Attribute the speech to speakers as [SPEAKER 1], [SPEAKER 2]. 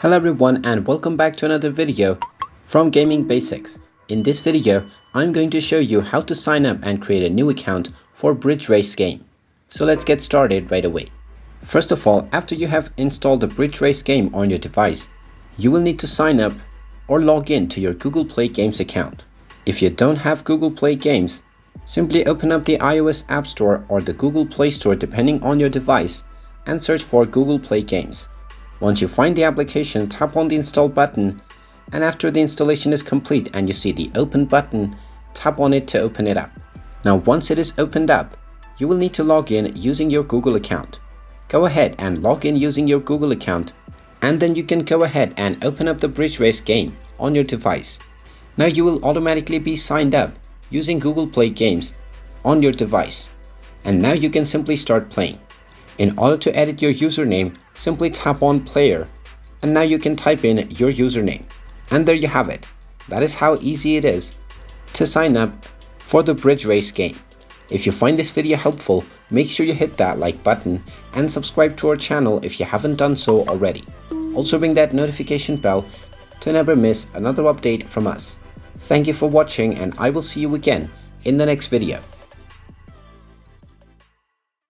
[SPEAKER 1] Hello everyone and welcome back to another video from Gaming Basics. In this video, I'm going to show you how to sign up and create a new account for Bridge Race game. So let's get started right away. First of all, after you have installed the Bridge Race game on your device, you will need to sign up or log in to your Google Play Games account. If you don't have Google Play Games, simply open up the iOS App Store or the Google Play Store depending on your device and search for Google Play Games. Once you find the application, tap on the install button, and after the installation is complete and you see the open button, tap on it to open it up. Now once it is opened up, you will need to log in using your Google account. Go ahead and log in using your Google account, and then you can go ahead and open up the Bridge Race game on your device. Now you will automatically be signed up using Google Play Games on your device, and now you can simply start playing. In order to edit your username, simply tap on player, and now you can type in your username. And there you have it. That is how easy it is to sign up for the Bridge Race game. If you find this video helpful, make sure you hit that like button and subscribe to our channel if you haven't done so already. Also ring that notification bell to never miss another update from us. Thank you for watching, and I will see you again in the next video.